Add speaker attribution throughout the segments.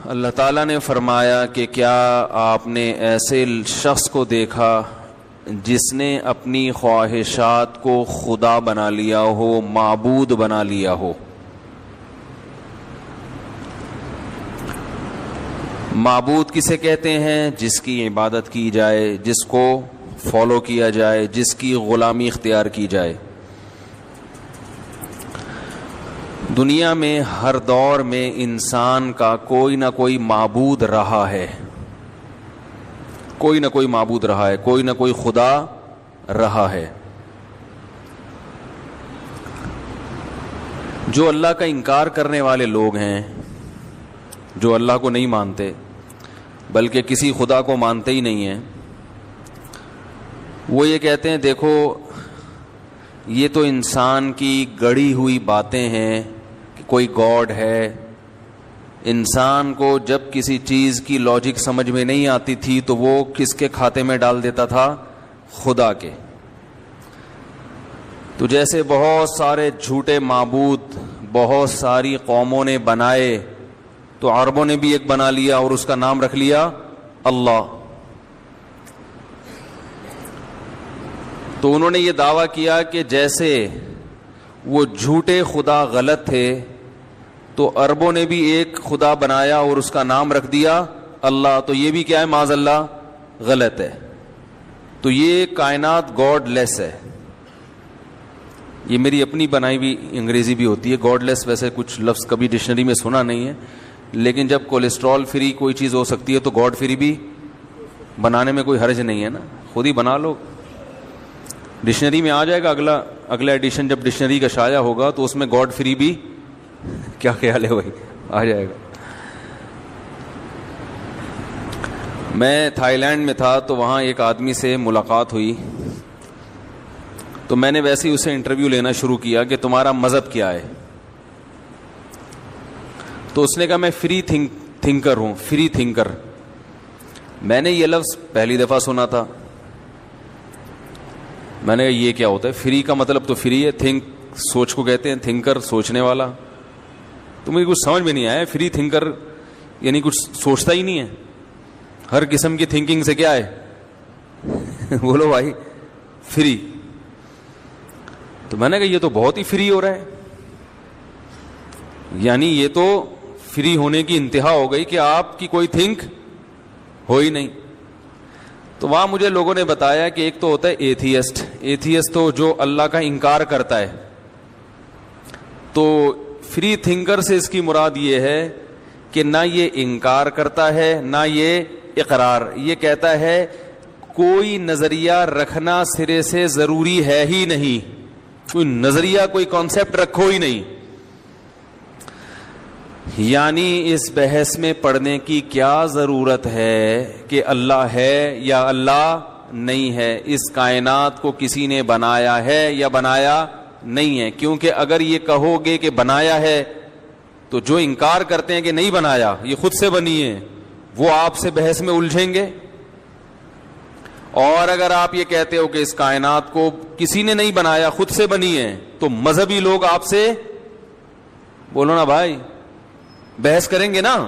Speaker 1: اللہ تعالیٰ نے فرمایا کہ کیا آپ نے ایسے شخص کو دیکھا جس نے اپنی خواہشات کو خدا بنا لیا ہو، معبود بنا لیا ہو۔ معبود کسے کہتے ہیں؟ جس کی عبادت کی جائے، جس کو فالو کیا جائے، جس کی غلامی اختیار کی جائے۔ دنیا میں ہر دور میں انسان کا کوئی نہ کوئی معبود رہا ہے، کوئی نہ کوئی معبود رہا ہے، کوئی نہ کوئی خدا رہا ہے۔ جو اللہ کا انکار کرنے والے لوگ ہیں، جو اللہ کو نہیں مانتے بلکہ کسی خدا کو مانتے ہی نہیں ہیں، وہ یہ کہتے ہیں دیکھو یہ تو انسان کی گڑی ہوئی باتیں ہیں کہ کوئی گاڈ ہے۔ انسان کو جب کسی چیز کی لاجک سمجھ میں نہیں آتی تھی تو وہ کس کے کھاتے میں ڈال دیتا تھا؟ خدا کے۔ تو جیسے بہت سارے جھوٹے معبود بہت ساری قوموں نے بنائے، تو عربوں نے بھی ایک بنا لیا اور اس کا نام رکھ لیا اللہ۔ تو انہوں نے یہ دعویٰ کیا کہ جیسے وہ جھوٹے خدا غلط تھے تو عربوں نے بھی ایک خدا بنایا اور اس کا نام رکھ دیا اللہ، تو یہ بھی کیا ہے؟ معاذ اللہ غلط ہے۔ تو یہ کائنات گاڈ لیس ہے۔ یہ میری اپنی بنائی ہوئی انگریزی بھی ہوتی ہے گاڈ لیس، ویسے کچھ لفظ کبھی ڈکشنری میں سنا نہیں ہے، لیکن جب کولیسٹرول فری کوئی چیز ہو سکتی ہے تو گاڈ فری بھی بنانے میں کوئی حرج نہیں ہے نا، خود ہی بنا لو۔ ڈکشنری میں آ جائے گا، اگلا ایڈیشن جب ڈکشنری کا شائع ہوگا تو اس میں گاڈ فری بھی، کیا خیال ہے بھائی؟ آ جائے گا۔ میں تھائی لینڈ میں تھا تو وہاں ایک آدمی سے ملاقات ہوئی، تو میں نے ویسے ہی اسے انٹرویو لینا شروع کیا کہ تمہارا مذہب کیا ہے؟ تو اس نے کہا میں فری تھنکر ہوں، فری تھنکر۔ میں نے یہ لفظ پہلی دفعہ سنا تھا۔ میں نے کہا یہ کیا ہوتا ہے؟ فری کا مطلب تو فری ہے، تھنک سوچ کو کہتے ہیں، تھنکر سوچنے والا۔ تو مجھے کچھ سمجھ میں نہیں آیا، فری تھنکر یعنی کچھ سوچتا ہی نہیں ہے، ہر قسم کی تھنکنگ سے کیا ہے؟ بولو بھائی، فری۔ تو میں نے کہا یہ تو بہت ہی فری ہو رہا ہے، یعنی یہ تو فری ہونے کی انتہا ہو گئی کہ آپ کی کوئی تھنک ہو ہی نہیں۔ تو وہاں مجھے لوگوں نے بتایا کہ ایک تو ہوتا ہے ایتھیسٹ، ایتھیسٹ تو جو اللہ کا انکار کرتا ہے۔ تو فری تھنکر سے اس کی مراد یہ ہے کہ نہ یہ انکار کرتا ہے نہ یہ اقرار، یہ کہتا ہے کوئی نظریہ رکھنا سرے سے ضروری ہے ہی نہیں، کوئی نظریہ کوئی کانسیپٹ رکھو ہی نہیں۔ یعنی اس بحث میں پڑھنے کی کیا ضرورت ہے کہ اللہ ہے یا اللہ نہیں ہے، اس کائنات کو کسی نے بنایا ہے یا بنایا نہیں ہے؟ کیونکہ اگر یہ کہو گے کہ بنایا ہے تو جو انکار کرتے ہیں کہ نہیں بنایا، یہ خود سے بنی ہے، وہ آپ سے بحث میں الجھیں گے۔ اور اگر آپ یہ کہتے ہو کہ اس کائنات کو کسی نے نہیں بنایا، خود سے بنی ہے، تو مذہبی لوگ آپ سے، بولو نا بھائی، بحث کریں گے نا،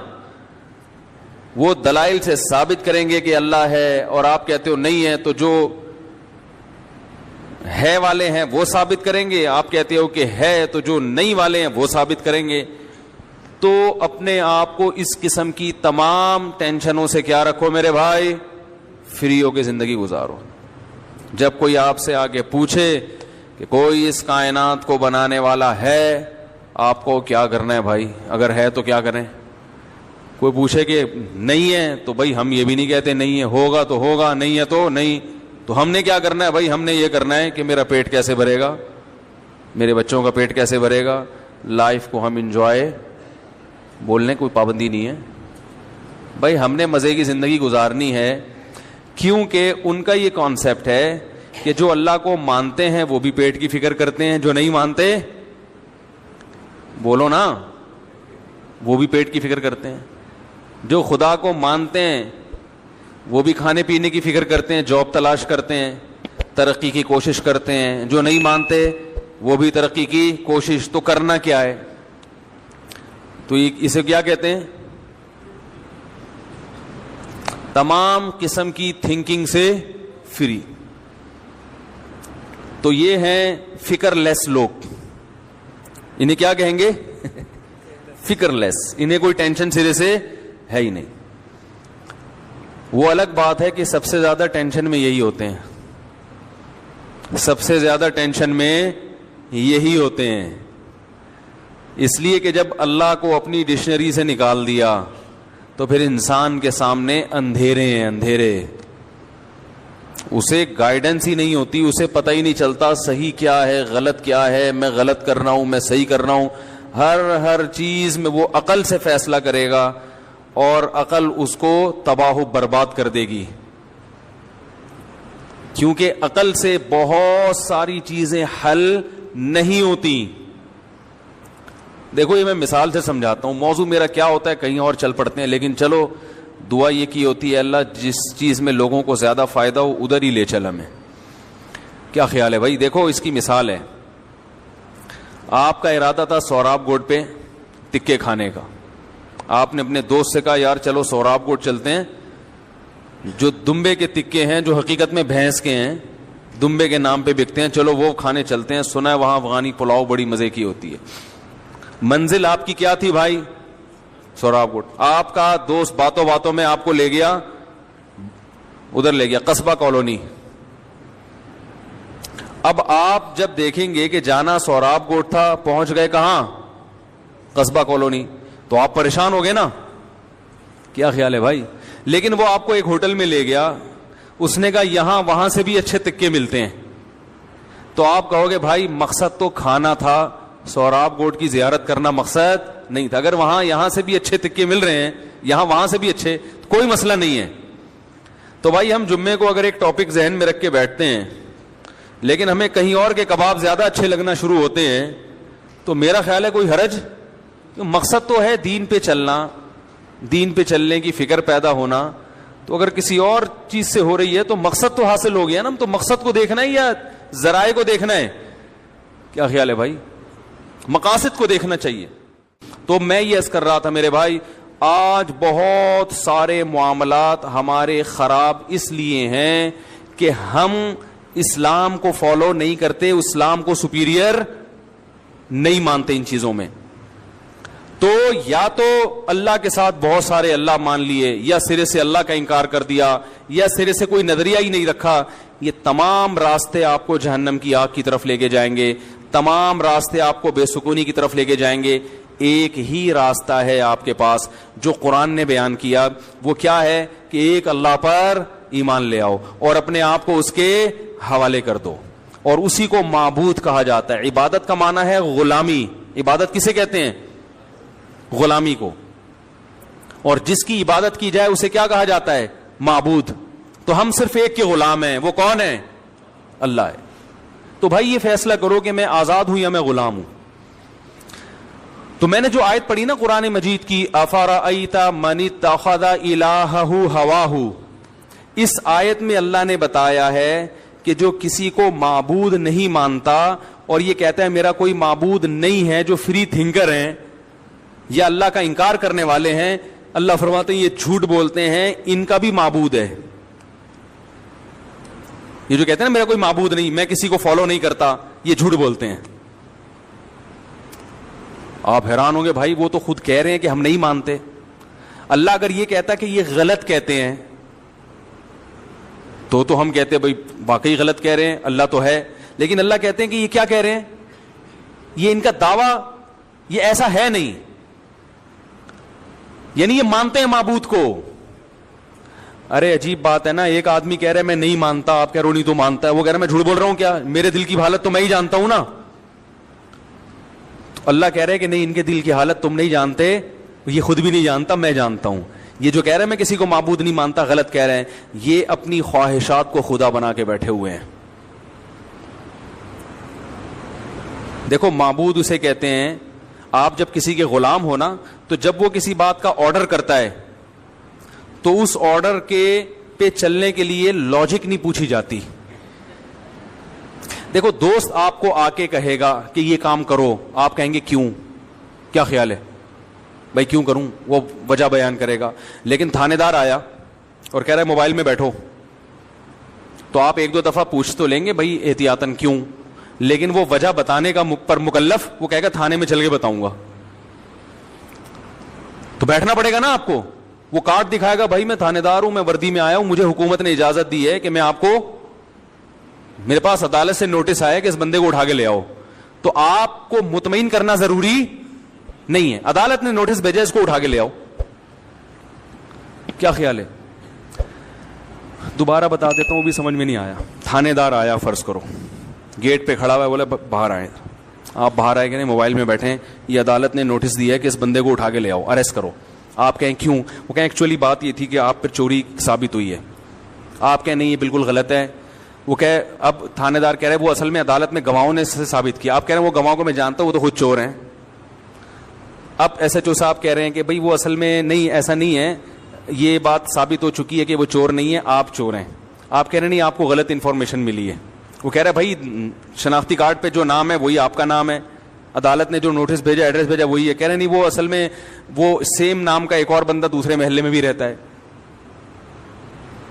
Speaker 1: وہ دلائل سے ثابت کریں گے کہ اللہ ہے، اور آپ کہتے ہو نہیں ہے، تو جو ہے والے ہیں وہ ثابت کریں گے، آپ کہتے ہو کہ ہے، تو جو نہیں والے ہیں وہ ثابت کریں گے۔ تو اپنے آپ کو اس قسم کی تمام ٹینشنوں سے کیا رکھو میرے بھائی، فری ہو کے زندگی گزارو۔ جب کوئی آپ سے آگے پوچھے کہ کوئی اس کائنات کو بنانے والا ہے، آپ کو کیا کرنا ہے بھائی؟ اگر ہے تو کیا کریں؟ کوئی پوچھے کہ نہیں ہے تو بھائی ہم یہ بھی نہیں کہتے نہیں ہے، ہوگا تو ہوگا، نہیں ہے تو نہیں۔ تو ہم نے کیا کرنا ہے بھائی؟ ہم نے یہ کرنا ہے کہ میرا پیٹ کیسے بھرے گا، میرے بچوں کا پیٹ کیسے بھرے گا۔ لائف کو ہم انجوائے، بولنے کوئی پابندی نہیں ہے بھائی، ہم نے مزے کی زندگی گزارنی ہے، کیونکہ ان کا یہ کانسیپٹ ہے کہ جو اللہ کو مانتے ہیں وہ بھی پیٹ کی فکر کرتے ہیں، جو نہیں مانتے، بولو نا، وہ بھی پیٹ کی فکر کرتے ہیں۔ جو خدا کو مانتے ہیں وہ بھی کھانے پینے کی فکر کرتے ہیں، جاب تلاش کرتے ہیں، ترقی کی کوشش کرتے ہیں۔ جو نہیں مانتے وہ بھی ترقی کی کوشش۔ تو کرنا کیا ہے؟ تو اسے کیا کہتے ہیں؟ تمام قسم کی تھنکنگ سے فری. تو یہ ہیں فکر لیس لوگ. انہیں کیا کہیں گے؟ فکر لیس. انہیں کوئی ٹینشن سرے سے ہے ہی نہیں. وہ الگ بات ہے کہ سب سے زیادہ ٹینشن میں یہی ہوتے ہیں, سب سے زیادہ ٹینشن میں یہی ہوتے ہیں. اس لیے کہ جب اللہ کو اپنی ڈکشنری سے نکال دیا تو پھر انسان کے سامنے اندھیرے ہیں, اندھیرے. اسے گائیڈنس ہی نہیں ہوتی, اسے پتہ ہی نہیں چلتا صحیح کیا ہے غلط کیا ہے, میں غلط کر رہا ہوں میں صحیح کر رہا ہوں. ہر چیز میں وہ عقل سے فیصلہ کرے گا اور عقل اس کو تباہ و برباد کر دے گی, کیونکہ عقل سے بہت ساری چیزیں حل نہیں ہوتی. دیکھو یہ میں مثال سے سمجھاتا ہوں. موضوع میرا کیا ہوتا ہے کہیں اور چل پڑتے ہیں, لیکن چلو دعا یہ کی ہوتی ہے اللہ جس چیز میں لوگوں کو زیادہ فائدہ ہو ادھر ہی لے چل ہمیں. کیا خیال ہے بھائی؟ دیکھو اس کی مثال ہے, آپ کا ارادہ تھا سوراب گوٹ پہ تکے کھانے کا. آپ نے اپنے دوست سے کہا یار چلو سوراب گوٹ چلتے ہیں, جو دمبے کے تکے ہیں جو حقیقت میں بھینس کے ہیں, دمبے کے نام پہ بکتے ہیں, چلو وہ کھانے چلتے ہیں. سنا ہے وہاں افغانی پلاؤ بڑی مزے کی ہوتی ہے. منزل آپ کی کیا تھی بھائی؟ سوراب گوٹ. آپ کا دوست باتوں باتوں میں آپ کو لے گیا ادھر, لے گیا قصبہ کالونی. اب آپ جب دیکھیں گے کہ جانا سوراب گوٹ تھا, پہنچ گئے کہاں؟ قصبہ کالونی, تو آپ پریشان ہو گئے نا. کیا خیال ہے بھائی؟ لیکن وہ آپ کو ایک ہوٹل میں لے گیا, اس نے کہا یہاں وہاں سے بھی اچھے تکے ملتے ہیں. تو آپ کہو گے بھائی مقصد تو کھانا تھا, سوراب گوٹ کی زیارت کرنا مقصد نہیں تھا. اگر وہاں یہاں سے بھی اچھے تکے مل رہے ہیں, یہاں وہاں سے بھی اچھے, کوئی مسئلہ نہیں ہے. تو بھائی ہم جمعے کو اگر ایک ٹاپک ذہن میں رکھ کے بیٹھتے ہیں, لیکن ہمیں کہیں اور کے کباب زیادہ اچھے لگنا شروع ہوتے ہیں, تو میرا خیال ہے کوئی حرج. مقصد تو ہے دین پہ چلنا, دین پہ چلنے کی فکر پیدا ہونا. تو اگر کسی اور چیز سے ہو رہی ہے تو مقصد تو حاصل ہو گیا نا. تو مقصد کو دیکھنا ہے یا ذرائع کو دیکھنا ہے؟ کیا خیال ہے بھائی؟ مقاصد کو دیکھنا چاہیے. تو میں یہ عرض کر رہا تھا میرے بھائی, آج بہت سارے معاملات ہمارے خراب اس لیے ہیں کہ ہم اسلام کو فالو نہیں کرتے, اسلام کو سپیریئر نہیں مانتے ان چیزوں میں. تو یا تو اللہ کے ساتھ بہت سارے اللہ مان لیے, یا سرے سے اللہ کا انکار کر دیا, یا سرے سے کوئی نظریہ ہی نہیں رکھا. یہ تمام راستے آپ کو جہنم کی آگ کی طرف لے کے جائیں گے, تمام راستے آپ کو بے سکونی کی طرف لے کے جائیں گے. ایک ہی راستہ ہے آپ کے پاس جو قرآن نے بیان کیا, وہ کیا ہے کہ ایک اللہ پر ایمان لے آؤ اور اپنے آپ کو اس کے حوالے کر دو, اور اسی کو معبود کہا جاتا ہے. عبادت کا معنی ہے غلامی. عبادت کسے کہتے ہیں؟ غلامی کو. اور جس کی عبادت کی جائے اسے کیا کہا جاتا ہے؟ معبود. تو ہم صرف ایک کے غلام ہیں, وہ کون ہے؟ اللہ ہے. تو بھائی یہ فیصلہ کرو کہ میں آزاد ہوں یا میں غلام ہوں. تو میں نے جو آیت پڑھی نا قرآن مجید کی, افرأیت من اتخذ الہہ ہواہ, اس آیت میں اللہ نے بتایا ہے کہ جو کسی کو معبود نہیں مانتا اور یہ کہتا ہے میرا کوئی معبود نہیں ہے, جو فری تھنکر ہیں یا اللہ کا انکار کرنے والے ہیں, اللہ فرماتے ہیں یہ جھوٹ بولتے ہیں, ان کا بھی معبود ہے. یہ جو کہتے ہیں نا میرا کوئی معبود نہیں, میں کسی کو فالو نہیں کرتا, یہ جھوٹ بولتے ہیں. آپ حیران ہوں گے بھائی وہ تو خود کہہ رہے ہیں کہ ہم نہیں مانتے. اللہ اگر یہ کہتا کہ یہ غلط کہتے ہیں تو ہم کہتے ہیں بھائی واقعی غلط کہہ رہے ہیں, اللہ تو ہے. لیکن اللہ کہتے ہیں کہ یہ کیا کہہ رہے ہیں, یہ ان کا دعویٰ یہ ایسا ہے نہیں, یعنی یہ مانتے ہیں معبود کو. ارے عجیب بات ہے نا, ایک آدمی کہہ رہا ہے میں نہیں مانتا, آپ کہہ رہے ہو نہیں تو مانتا ہے, وہ کہہ رہا ہے میں جھوٹ بول رہا ہوں کیا, میرے دل کی حالت تو میں ہی جانتا ہوں نا. تو اللہ کہہ رہے کہ نہیں ان کے دل کی حالت تم نہیں جانتے, یہ خود بھی نہیں جانتا, میں جانتا ہوں. یہ جو کہہ رہے ہیں میں کسی کو معبود نہیں مانتا, غلط کہہ رہے ہیں. یہ اپنی خواہشات کو خدا بنا کے بیٹھے ہوئے ہیں. دیکھو معبود اسے کہتے ہیں, آپ جب کسی کے غلام ہو نا, تو جب وہ کسی بات کا آرڈر کرتا ہے تو اس آرڈر کے پہ چلنے کے لیے لاجک نہیں پوچھی جاتی. دیکھو دوست آپ کو آ کے کہے گا کہ یہ کام کرو, آپ کہیں گے کیوں, کیا خیال ہے بھائی کیوں کروں, وہ وجہ بیان کرے گا. لیکن تھانے دار آیا, اور کہہ رہا ہے موبائل میں بیٹھو, تو آپ ایک دو دفعہ پوچھ تو لیں گے بھائی احتیاطاً کیوں, لیکن وہ وجہ بتانے کا پر مکلف وہ کہے گا تھانے میں چل کے بتاؤں گا, تو بیٹھنا پڑے گا نا آپ کو. وہ کارڈ دکھائے گا بھائی میں تھانے دار ہوں, میں وردی میں آیا ہوں, مجھے حکومت نے اجازت دی ہے کہ میں آپ کو, میرے پاس عدالت سے نوٹس آیا کہ اس بندے کو اٹھا کے لے آؤ. تو آپ کو مطمئن کرنا ضروری نہیں ہے, عدالت نے نوٹس بھیجا اس کو اٹھا کے لے آؤ. کیا خیال ہے؟ دوبارہ بتا دیتا ہوں, وہ بھی سمجھ میں نہیں آیا. تھانے دار آیا, فرض کرو گیٹ پہ کھڑا ہوا ہے, بولے باہر آئے. آپ باہر آئے کہ نہیں, موبائل میں بیٹھے, یہ عدالت نے نوٹس دیا ہے کہ اس بندے کو اٹھا کے لے آؤ, اریسٹ کرو. آپ کہیں کیوں؟ وہ کہیں ایکچولی بات یہ تھی کہ آپ پر چوری ثابت ہوئی ہے. آپ کہیں نہیں یہ بالکل غلط ہے. وہ کہے, اب تھانے دار کہہ رہے وہ اصل میں عدالت میں گواہوں نے سے ثابت کیا. آپ کہہ رہے ہیں وہ گواہوں کو میں جانتا ہوں, وہ تو خود چور ہیں. اب ایس ایچ او صاحب کہہ رہے ہیں کہ بھائی وہ اصل میں نہیں, ایسا نہیں ہے, یہ بات ثابت ہو چکی ہے کہ وہ چور نہیں ہے, آپ چور ہیں. آپ کہہ رہے ہیں نہیں آپ کو غلط انفارمیشن ملی ہے. وہ کہہ رہا ہے بھائی شناختی کارڈ پہ جو نام ہے وہی آپ کا نام ہے, عدالت نے جو نوٹس بھیجا, ایڈریس بھیجا وہی ہے. کہہ رہے نہیں وہ اصل میں وہ سیم نام کا ایک اور بندہ دوسرے محلے میں بھی رہتا ہے.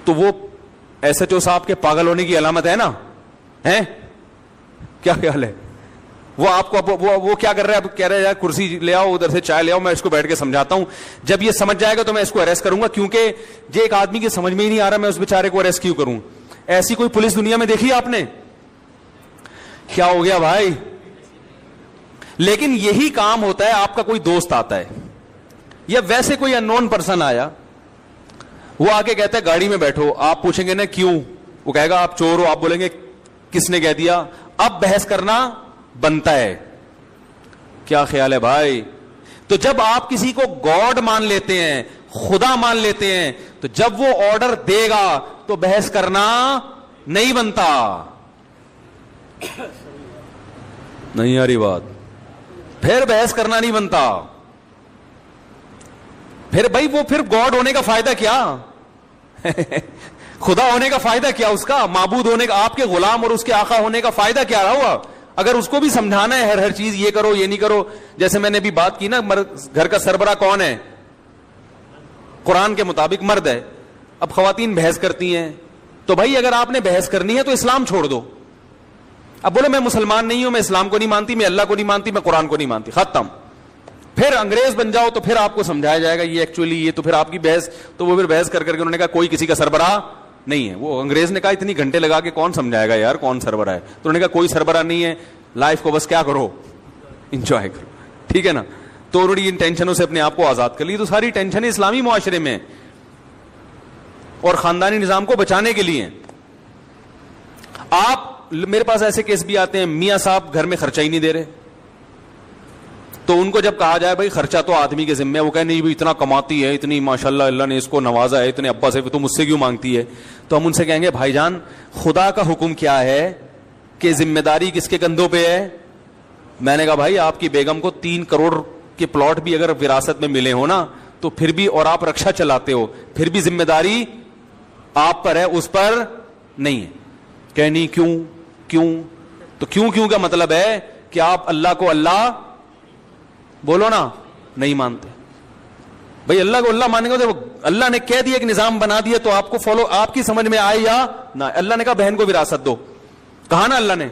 Speaker 1: تو وہ ایس ایچ او صاحب کے پاگل ہونے کی علامت ہے نا, ہیں؟ کیا خیال ہے؟ وہ آپ کو وہ کیا کر رہا ہے, اب کہہ رہے ہیں کرسی لے آؤ, ادھر سے چائے لے آؤ, میں اس کو بیٹھ کے سمجھاتا ہوں. جب یہ سمجھ جائے گا تو میں اس کو اریسٹ کروں گا, کیونکہ یہ ایک آدمی کی سمجھ میں ہی نہیں آ رہا میں اس بیچارے کو اریسٹ کیوں کروں. ایسی کوئی پولیس دنیا میں دیکھی آپ نے؟ کیا ہو گیا بھائی؟ لیکن یہی کام ہوتا ہے, آپ کا کوئی دوست آتا ہے یا ویسے کوئی ان نون پرسن آیا, وہ آ کے کہتا ہے گاڑی میں بیٹھو, آپ پوچھیں گے نا کیوں, وہ کہے گا آپ چور ہو, آپ بولیں گے کس نے کہہ دیا. اب بحث کرنا بنتا ہے. کیا خیال ہے بھائی؟ تو جب آپ کسی کو گاڈ مان لیتے ہیں, خدا مان لیتے ہیں, تو جب وہ آرڈر دے گا تو بحث کرنا نہیں بنتا. نہیں آ رہی بات؟ پھر بحث کرنا نہیں بنتا. پھر بھائی وہ پھر گاڈ ہونے کا فائدہ کیا؟ خدا ہونے کا فائدہ کیا اس کا؟ معبود ہونے کا, آپ کے غلام اور اس کے آقا ہونے کا فائدہ کیا رہا ہوا؟ اگر اس کو بھی سمجھانا ہے ہر چیز یہ کرو یہ نہیں کرو, جیسے میں نے بھی بات کی نا, گھر کا سربراہ کون ہے؟ قرآن کے مطابق مرد ہے. اب خواتین بحث کرتی ہیں, تو بھائی اگر آپ نے بحث کرنی ہے تو اسلام چھوڑ دو. اب بولے میں مسلمان نہیں ہوں, میں اسلام کو نہیں مانتی, میں اللہ کو نہیں مانتی, میں قرآن کو نہیں مانتی, ختم. پھر انگریز بن جاؤ تو پھر آپ کو سمجھایا جائے گا یہ ایکچولی یہ, تو پھر آپ کی بحث, تو وہ پھر بحث کر کے انہوں نے کہا کوئی کسی کا سربراہ نہیں ہے. وہ انگریز نے کہا اتنی گھنٹے لگا کے کون سمجھائے گا یار کون سربراہ ہے, تو انہوں نے کہا کوئی سربراہ نہیں ہے, لائف کو بس کیا کرو, انجوائے کرو. ٹھیک ہے نا؟ تو انہوں نے ان ٹینشنوں سے اپنے آپ کو آزاد کر لی. تو ساری ٹینشن اسلامی معاشرے میں اور خاندانی نظام کو بچانے کے لیے. آپ میرے پاس ایسے کیس بھی آتے ہیں, میاں صاحب گھر میں خرچہ ہی نہیں دے رہے, تو ان کو جب کہا جائے بھائی خرچہ تو آدمی کے ذمہ ہے, وہ کہے نہیں بھی اتنا کماتی ہے, اتنی ماشاءاللہ اللہ نے اس کو نوازا ہے, اتنے ابا سے, تو مجھ سے کیوں مانگتی ہے؟ تو ہم ان سے کہیں گے بھائی جان خدا کا حکم کیا ہے کہ ذمہ داری کس کے کندھوں پہ ہے؟ میں نے کہا بھائی آپ کی بیگم کو 3 کروڑ کے پلاٹ بھی اگر وراثت میں ملے ہو نا, تو پھر بھی, اور آپ رکشا چلاتے ہو, پھر بھی ذمہ داری آپ پر ہے, اس پر نہیں ہے. کہ نہیں کیوں؟ تو کیوں کا مطلب ہے کہ آپ اللہ کو اللہ بولو نا نہیں مانتے. بھائی اللہ کو اللہ مانیں گے, اللہ نے کہہ دیا ایک نظام بنا دیا, تو آپ کو فالو, آپ کی سمجھ میں آئے یا نہ. اللہ نے کہا بہن کو وراثت دو, کہا نا اللہ نے.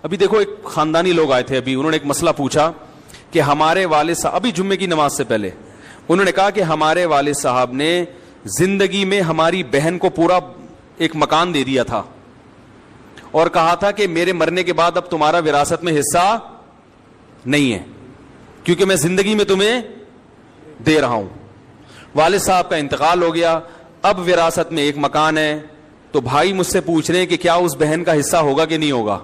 Speaker 1: ابھی دیکھو ایک خاندانی لوگ آئے تھے, ابھی انہوں نے ایک مسئلہ پوچھا کہ ہمارے والد صاحب, ابھی جمعے کی نماز سے پہلے انہوں نے کہا کہ ہمارے والد صاحب نے زندگی میں ہماری بہن کو پورا ایک مکان دے دیا تھا, اور کہا تھا کہ میرے مرنے کے بعد اب تمہارا وراثت میں حصہ نہیں ہے, کیونکہ میں زندگی میں تمہیں دے رہا ہوں. والد صاحب کا انتقال ہو گیا, اب وراثت میں ایک مکان ہے, تو بھائی مجھ سے پوچھ رہے ہیں کہ کیا اس بہن کا حصہ ہوگا کہ نہیں ہوگا.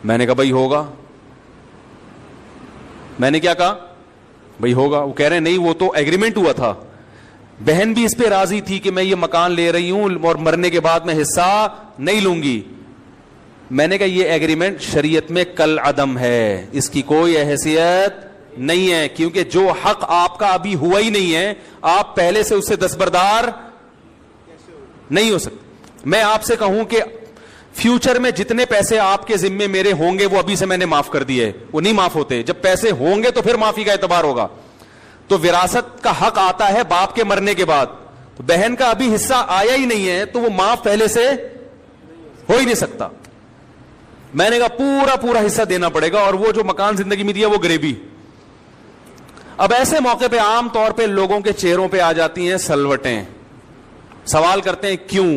Speaker 1: میں نے کہا بھائی ہوگا. میں نے کیا کہا؟ بھائی ہوگا. وہ کہہ رہے ہیں نہیں وہ تو ایگریمنٹ ہوا تھا, بہن بھی اس پہ راضی تھی کہ میں یہ مکان لے رہی ہوں اور مرنے کے بعد میں حصہ نہیں لوں گی. میں نے کہا یہ ایگریمنٹ شریعت میں کل عدم ہے, اس کی کوئی حیثیت نہیں ہے, کیونکہ جو حق آپ کا ابھی ہوا ہی نہیں ہے, آپ پہلے سے اس سے دستبردار نہیں ہو سکتے. میں آپ سے کہوں کہ فیوچر میں جتنے پیسے آپ کے ذمے میرے ہوں گے وہ ابھی سے میں نے معاف کر دیے, وہ نہیں معاف ہوتے. جب پیسے ہوں گے تو پھر معافی کا اعتبار ہوگا. تو وراثت کا حق آتا ہے باپ کے مرنے کے بعد, تو بہن کا ابھی حصہ آیا ہی نہیں ہے تو وہ معاف پہلے سے ہو ہی نہیں سکتا. میں نے کہا پورا پورا حصہ دینا پڑے گا, اور وہ جو مکان زندگی میں دیا وہ گریبی. اب ایسے موقع پہ عام طور پہ لوگوں کے چہروں پہ آ جاتی ہیں سلوٹیں, سوال کرتے ہیں کیوں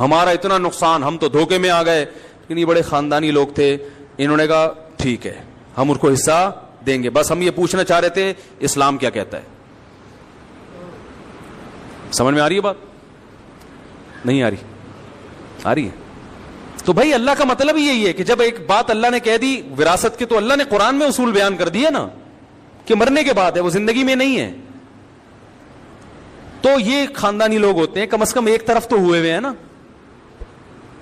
Speaker 1: ہمارا اتنا نقصان, ہم تو دھوکے میں آ گئے. لیکن یہ بڑے خاندانی لوگ تھے, انہوں نے کہا ٹھیک ہے ہم ان کو حصہ دیں گے, بس ہم یہ پوچھنا چاہ رہے تھے اسلام کیا کہتا ہے. سمجھ میں آ رہی ہے بات؟ نہیں آ رہی؟ آ رہی ہے. تو بھائی اللہ کا مطلب ہی یہی ہے کہ جب ایک بات اللہ نے کہہ دی وراثت کے, تو اللہ نے قرآن میں اصول بیان کر دیے نا کہ مرنے کے بعد ہے, وہ زندگی میں نہیں ہے. تو یہ خاندانی لوگ ہوتے ہیں, کم از کم ایک طرف تو ہوئے ہوئے ہیں نا.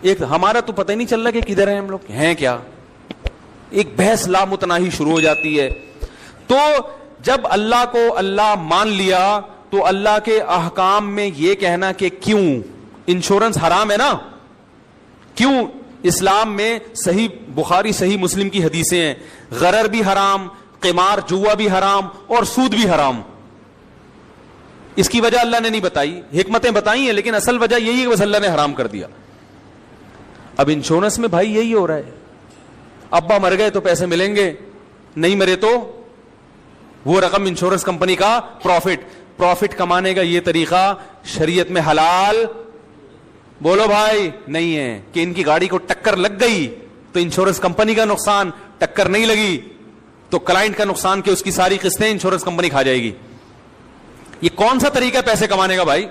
Speaker 1: ایک ہمارا تو پتہ ہی نہیں چل رہا کہ کدھر ہیں ہم لوگ, ہیں کیا. ایک بحث لامتناہی شروع ہو جاتی ہے. تو جب اللہ کو اللہ مان لیا تو اللہ کے احکام میں یہ کہنا کہ کیوں انشورنس حرام ہے نا, کیوں اسلام میں صحیح بخاری صحیح مسلم کی حدیثیں ہیں, غرر بھی حرام, قمار جوا بھی حرام, اور سود بھی حرام. اس کی وجہ اللہ نے نہیں بتائی, حکمتیں بتائی ہیں, لیکن اصل وجہ یہی ہے کہ بس اللہ نے حرام کر دیا. اب انشورنس میں بھائی یہی ہو رہا ہے, ابا مر گئے تو پیسے ملیں گے, نہیں مرے تو وہ رقم انشورنس کمپنی کا پروفٹ کمانے کا یہ طریقہ شریعت میں حلال بولو بھائی نہیں ہے. کہ ان کی گاڑی کو ٹکر لگ گئی تو انشورنس کمپنی کا نقصان, ٹکر نہیں لگی تو کلائنٹ کا نقصان, کہ اس کی ساری قسطیں انشورنس کمپنی کھا جائے گی. یہ کون سا طریقہ ہے پیسے کمانے کا بھائی؟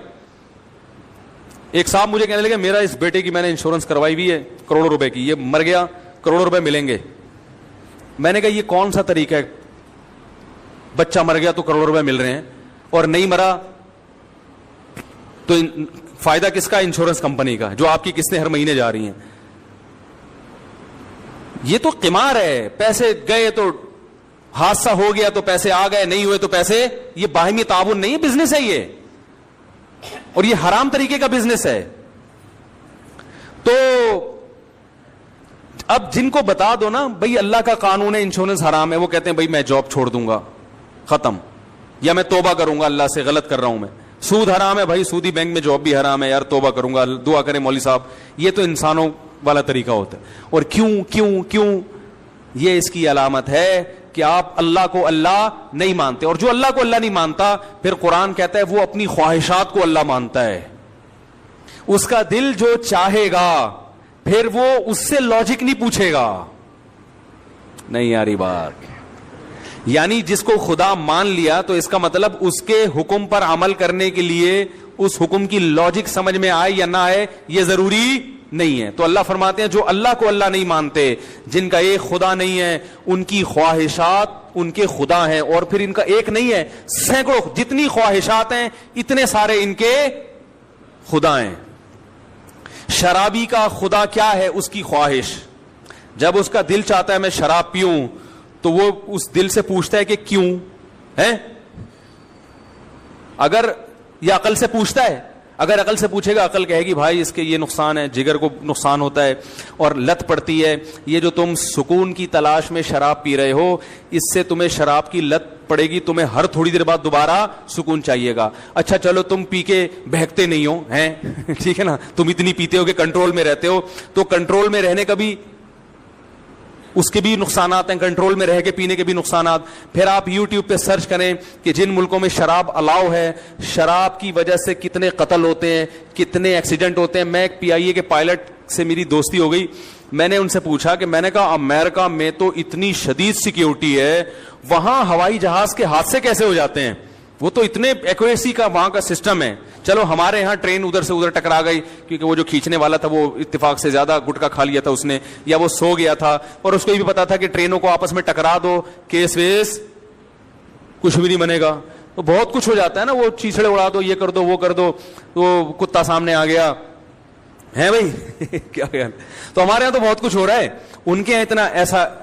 Speaker 1: ایک صاحب مجھے کہنے لگے میرا اس بیٹے کی میں نے انشورنس کروائی ہوئی ہے کروڑوں روپے کی, یہ مر گیا کروڑوں روپے ملیں گے. میں نے کہا یہ کون سا طریقہ ہے, بچہ مر گیا تو کروڑوں روپے مل رہے ہیں, اور نہیں مرا تو فائدہ کس کا؟ انشورنس کمپنی کا, جو آپ کی قسطیں ہر مہینے جا رہی ہیں. یہ تو قمار ہے. پیسے گئے تو حادثہ ہو گیا تو پیسے آ گئے, نہیں ہوئے تو پیسے, یہ باہمی تعاون نہیں ہے, بزنس ہے یہ, اور یہ حرام طریقے کا بزنس ہے. تو اب جن کو بتا دو نا بھئی اللہ کا قانون ہے انشورنس حرام ہے, وہ کہتے ہیں بھئی میں جاب چھوڑ دوں گا, ختم, یا میں توبہ کروں گا اللہ سے, غلط کر رہا ہوں میں. سود حرام ہے بھائی, سودی بینک میں جاب بھی حرام ہے, یار توبہ کروں گا, دعا کریں مولوی صاحب. یہ تو انسانوں والا طریقہ ہوتا ہے. اور کیوں کیوں کیوں, یہ اس کی علامت ہے کہ آپ اللہ کو اللہ نہیں مانتے. اور جو اللہ کو اللہ نہیں مانتا, پھر قرآن کہتا ہے وہ اپنی خواہشات کو اللہ مانتا ہے. اس کا دل جو چاہے گا پھر وہ اس سے لاجک نہیں پوچھے گا. نہیں آ رہی بات؟ یعنی جس کو خدا مان لیا تو اس کا مطلب اس کے حکم پر عمل کرنے کے لیے اس حکم کی لاجک سمجھ میں آئے یا نہ آئے یہ ضروری نہیں ہے. تو اللہ فرماتے ہیں جو اللہ کو اللہ نہیں مانتے, جن کا ایک خدا نہیں ہے, ان کی خواہشات ان کے خدا ہیں, اور پھر ان کا ایک نہیں ہے, سینکڑوں, جتنی خواہشات ہیں اتنے سارے ان کے خدا ہیں. شرابی کا خدا کیا ہے؟ اس کی خواہش. جب اس کا دل چاہتا ہے میں شراب پیوں تو وہ اس دل سے پوچھتا ہے کہ کیوں ہے. اگر یہ عقل سے پوچھتا ہے, اگر عقل سے پوچھے گا عقل کہے گی بھائی اس کے یہ نقصان ہے, جگر کو نقصان ہوتا ہے اور لت پڑتی ہے, یہ جو تم سکون کی تلاش میں شراب پی رہے ہو اس سے تمہیں شراب کی لت پڑے گی, تمہیں ہر تھوڑی دیر بعد دوبارہ سکون چاہیے گا. اچھا چلو تم پی کے بہکتے نہیں ہو ہیں ٹھیک ہے نا, تم اتنی پیتے ہو کہ کنٹرول میں رہتے ہو, تو کنٹرول میں رہنے کا بھی اس کے بھی نقصانات ہیں, کنٹرول میں رہ کے پینے کے بھی نقصانات. پھر آپ یوٹیوب پہ سرچ کریں کہ جن ملکوں میں شراب الاؤ ہے, شراب کی وجہ سے کتنے قتل ہوتے ہیں, کتنے ایکسیڈنٹ ہوتے ہیں. میں ایک پی آئی اے کے پائلٹ سے میری دوستی ہو گئی, میں نے ان سے پوچھا کہ میں نے کہا امریکہ میں تو اتنی شدید سیکیورٹی ہے, وہاں ہوائی جہاز کے حادثے کیسے ہو جاتے ہیں؟ وہ تو اتنے ایکوریسی کا وہاں کا سسٹم ہے. چلو ہمارے ہاں ٹرین ادھر سے ادھر ٹکرا گئی کیونکہ وہ جو کھینچنے والا تھا وہ اتفاق سے زیادہ گٹکا کھا لیا تھا اس نے, یا وہ سو گیا تھا, اور اس کو یہ بھی پتا تھا کہ ٹرینوں کو آپس میں ٹکرا دو کیس ویس کچھ بھی نہیں بنے گا. تو بہت کچھ ہو جاتا ہے نا, وہ چیچڑے اڑا دو, یہ کر دو, وہ کر دو, تو کتا سامنے آ گیا ہے بھائی کیا خیال. تو ہمارے یہاں تو بہت کچھ ہو رہا ہے, ان کے یہاں اتنا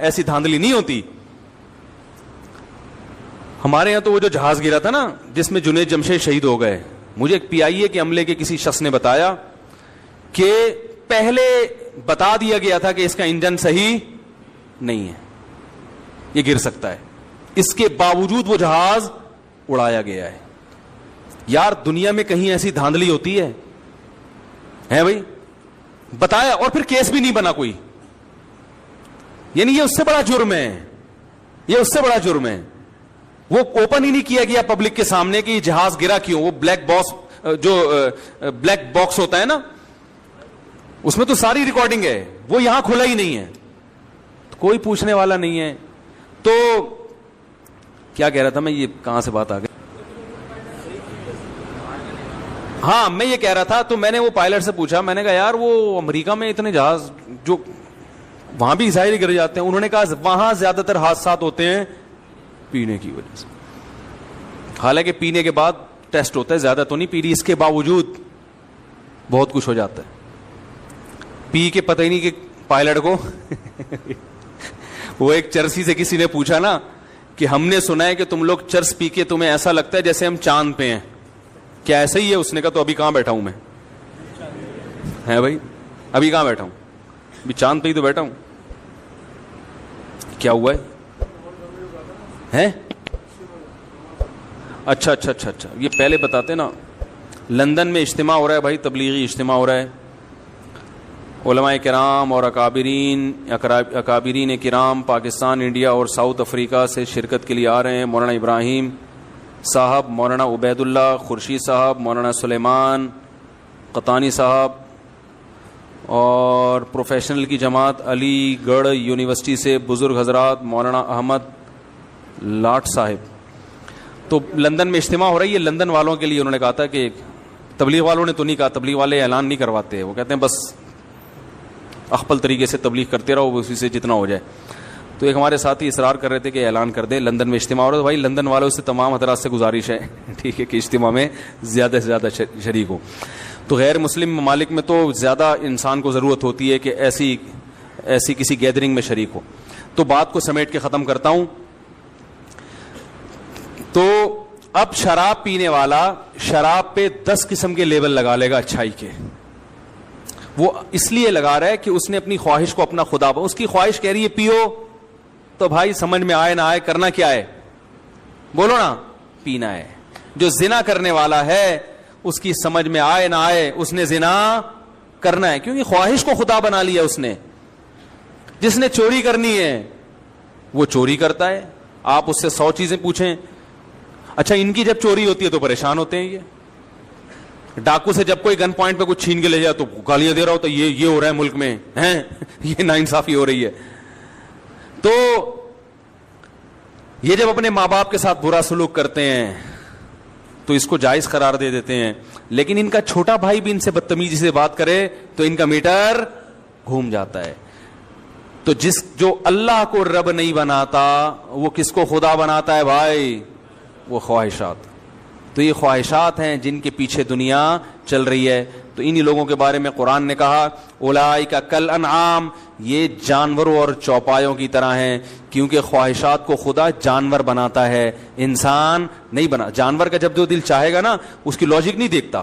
Speaker 1: ایسی دھاندلی نہیں ہوتی. ہمارے یہاں تو وہ جو جہاز گرا تھا نا جس میں جنید جمشید شہید ہو گئے, مجھے ایک پی آئی اے کے عملے کے کسی شخص نے بتایا کہ پہلے بتا دیا گیا تھا کہ اس کا انجن صحیح نہیں ہے, یہ گر سکتا ہے, اس کے باوجود وہ جہاز اڑایا گیا ہے. یار دنیا میں کہیں ایسی دھاندلی ہوتی ہے بھائی؟ بتایا اور پھر کیس بھی نہیں بنا کوئی. یعنی یہ اس سے بڑا جرم ہے, یہ اس سے بڑا جرم ہے. وہ اوپن ہی نہیں کیا گیا پبلک کے سامنے کہ یہ جہاز گرا کیوں. وہ بلیک باکس ہوتا ہے نا, اس میں تو ساری ریکارڈنگ ہے, وہ یہاں کھلا ہی نہیں ہے, کوئی پوچھنے والا نہیں ہے. تو کیا کہہ رہا تھا میں, یہ کہاں سے بات آ گئی؟ ہاں میں یہ کہہ رہا تھا, تو میں نے وہ پائلٹ سے پوچھا, میں نے کہا یار وہ امریکہ میں اتنے جہاز جو وہاں بھی ظاہر گر جاتے ہیں, انہوں نے کہا وہاں زیادہ تر حادثات ہوتے ہیں پینے کی وجہ سے. حالانکہ پینے کے بعد ٹیسٹ ہوتا ہے, زیادہ تو نہیں پی رہی, اس کے باوجود بہت کچھ ہو جاتا ہے. پی کے پتہ ہی نہیں کہ پائلٹ کو وہ ایک چرسی سے کسی نے پوچھا نا کہ ہم نے سنا ہے کہ تم لوگ چرس پی کے تمہیں ایسا لگتا ہے جیسے ہم چاند پہ ہیں, کیا ایسا ہی ہے؟ اس نے کہا تو ابھی کہاں بیٹھا ہوں میں, ہے بھائی ابھی کہاں بیٹھا ہوں, ابھی چاند پہ ہی تو بیٹھا ہوں. کیا ہوا ہے؟ اچھا اچھا اچھا اچھا, یہ پہلے بتاتے نا. لندن میں اجتماع ہو رہا ہے بھائی, تبلیغی اجتماع ہو رہا ہے. علماء کرام اور اکابرین کرام پاکستان, انڈیا اور ساؤتھ افریقہ سے شرکت کے لیے آ رہے ہیں. مولانا ابراہیم صاحب, مولانا عبید اللہ خورشید صاحب, مولانا سلیمان قطانی صاحب اور پروفیشنل کی جماعت علی گڑھ یونیورسٹی سے بزرگ حضرات مولانا احمد لاٹ صاحب. تو لندن میں اجتماع ہو رہی ہے لندن والوں کے لیے. انہوں نے کہا تھا کہ تبلیغ والوں نے تو نہیں کہا, تبلیغ والے اعلان نہیں کرواتے, وہ کہتے ہیں بس اخپل طریقے سے تبلیغ کرتے رہو, اسی سے جتنا ہو جائے. تو ایک ہمارے ساتھی اصرار کر رہے تھے کہ اعلان کر دیں لندن میں اجتماع ہو رہا ہے. بھائی لندن والوں سے تمام حضرات سے گزارش ہے ٹھیک ہے کہ اجتماع میں زیادہ سے زیادہ شریک ہو. تو غیر مسلم ممالک میں تو زیادہ انسان کو ضرورت ہوتی ہے کہ ایسی کسی گیدرنگ میں شریک ہو. تو بات کو سمیٹ کے ختم کرتا ہوں. تو اب شراب پینے والا شراب پہ 10 قسم کے لیبل لگا لے گا اچھائی کے. وہ اس لیے لگا رہا ہے کہ اس نے اپنی خواہش کو اپنا خدا, اس کی خواہش کہہ رہی ہے پیو, تو بھائی سمجھ میں آئے نہ آئے کرنا کیا ہے, بولو نا, پینا ہے. جو زنا کرنے والا ہے اس کی سمجھ میں آئے نہ آئے اس نے زنا کرنا ہے, کیونکہ خواہش کو خدا بنا لیا اس نے. جس نے چوری کرنی ہے وہ چوری کرتا ہے. آپ اس سے 100 چیزیں پوچھیں, اچھا ان کی جب چوری ہوتی ہے تو پریشان ہوتے ہیں. یہ ڈاکو سے جب کوئی گن پوائنٹ پہ کچھ چھین کے لے جائے تو گالیاں دے رہا ہوتا ہے, یہ ہو رہا ہے ملک میں ہیں, یہ ناانصافی ہو رہی ہے. تو یہ جب اپنے ماں باپ کے ساتھ برا سلوک کرتے ہیں تو اس کو جائز قرار دے دیتے ہیں, لیکن ان کا چھوٹا بھائی بھی ان سے بدتمیزی سے بات کرے تو ان کا میٹر گھوم جاتا ہے. تو جو اللہ کو رب نہیں بناتا وہ کس کو خدا بناتا ہے بھائی؟ وہ خواہشات. تو یہ خواہشات ہیں جن کے پیچھے دنیا چل رہی ہے. تو انہی لوگوں کے بارے میں قرآن نے کہا اولئک کالانعام, یہ جانوروں اور چوپایوں کی طرح ہیں, کیونکہ خواہشات کو خدا جانور بناتا ہے, انسان نہیں بنا. جانور کا جب جو دل چاہے گا نا اس کی لاجک نہیں دیکھتا.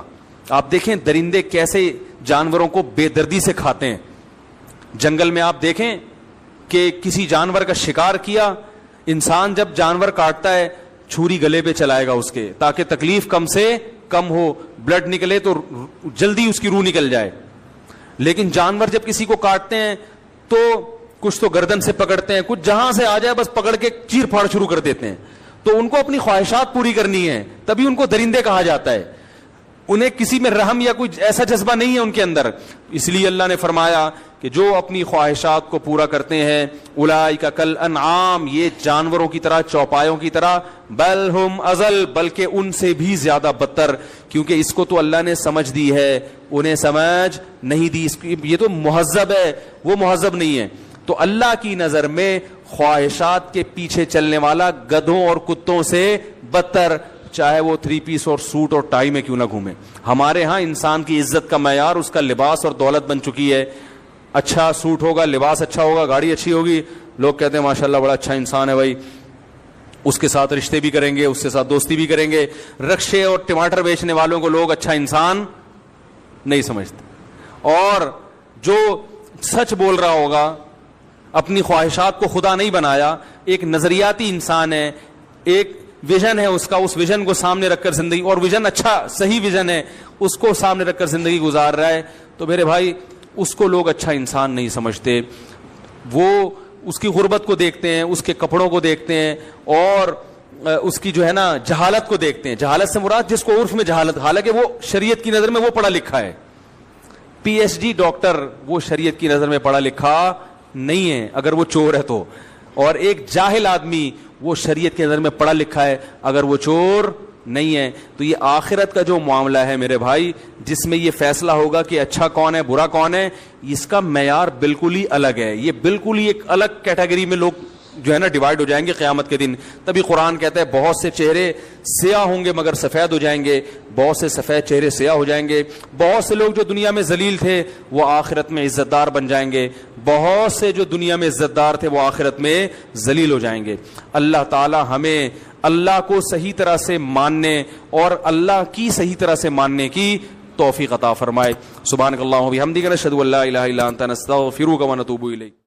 Speaker 1: آپ دیکھیں درندے کیسے جانوروں کو بے دردی سے کھاتے ہیں. جنگل میں آپ دیکھیں کہ کسی جانور کا شکار کیا, انسان جب جانور کاٹتا ہے چھری گلے پہ چلائے گا اس کے, تاکہ تکلیف کم سے کم ہو, بلڈ نکلے تو جلدی اس کی روح نکل جائے. لیکن جانور جب کسی کو کاٹتے ہیں تو کچھ تو گردن سے پکڑتے ہیں, کچھ جہاں سے آ جائے بس پکڑ کے چیر پھاڑ شروع کر دیتے ہیں. تو ان کو اپنی خواہشات پوری کرنی ہے, تبھی ان کو درندے کہا جاتا ہے. انہیں کسی میں رحم یا کوئی ایسا جذبہ نہیں ہے ان کے اندر. اس لیے اللہ نے فرمایا کہ جو اپنی خواہشات کو پورا کرتے ہیں اولئک کالانعام, یہ جانوروں کی طرح چوپایوں کی طرح, بل ہم اضل, بلکہ ان سے بھی زیادہ بدتر, کیونکہ اس کو تو اللہ نے سمجھ دی ہے, انہیں سمجھ نہیں دی. یہ تو مہذب ہے, وہ مہذب نہیں ہے. تو اللہ کی نظر میں خواہشات کے پیچھے چلنے والا گدھوں اور کتوں سے بدتر, چاہے وہ 3 پیس اور سوٹ اور ٹائی میں کیوں نہ گھومے. ہمارے ہاں انسان کی عزت کا معیار اس کا لباس اور دولت بن چکی ہے. اچھا سوٹ ہوگا, لباس اچھا ہوگا, گاڑی اچھی ہوگی, لوگ کہتے ہیں ماشاءاللہ بڑا اچھا انسان ہے بھائی, اس کے ساتھ رشتے بھی کریں گے, اس کے ساتھ دوستی بھی کریں گے. رکشے اور ٹماٹر بیچنے والوں کو لوگ اچھا انسان نہیں سمجھتے. اور جو سچ بول رہا ہوگا, اپنی خواہشات کو خدا نہیں بنایا, ایک نظریاتی انسان ہے, ایک ویژن ہے اس کا, اس ویژن کو سامنے رکھ کر زندگی, اور ویژن اچھا صحیح ویژن ہے, اس کو سامنے رکھ کر زندگی گزار رہا ہے, تو میرے بھائی اس کو لوگ اچھا انسان نہیں سمجھتے. وہ اس کی غربت کو دیکھتے ہیں, اس کے کپڑوں کو دیکھتے ہیں, اور اس کی جو ہے نا جہالت کو دیکھتے ہیں. جہالت سے مراد جس کو عرف میں جہالت, حالانکہ وہ شریعت کی نظر میں وہ پڑھا لکھا ہے. پی ایچ ڈی ڈاکٹر وہ شریعت کی نظر میں پڑھا لکھا نہیں ہے اگر وہ چور ہے تو, اور ایک جاہل آدمی وہ شریعت کی نظر میں پڑھا لکھا ہے اگر وہ چور نہیں ہے. تو یہ آخرت کا جو معاملہ ہے میرے بھائی, جس میں یہ فیصلہ ہوگا کہ اچھا کون ہے برا کون ہے, اس کا معیار بالکل ہی الگ ہے. یہ بالکل ہی ایک الگ کیٹیگری میں لوگ جو ہے نا ڈیوائڈ ہو جائیں گے قیامت کے دن. تبھی قرآن کہتا ہے بہت سے چہرے سیاہ ہوں گے مگر سفید ہو جائیں گے, بہت سے سفید چہرے سیاہ ہو جائیں گے. بہت سے لوگ جو دنیا میں ذلیل تھے وہ آخرت میں عزت دار بن جائیں گے, بہت سے جو دنیا میں عزت دار تھے وہ آخرت میں ذلیل ہو جائیں گے. اللہ تعالی ہمیں اللہ کو صحیح طرح سے ماننے اور اللہ کی صحیح طرح سے ماننے کی توفیق عطا فرمائے. سبحانک اللہم و بحمدک نشہد ان لا الہ الا انت نستغفرک و نتوب الیک.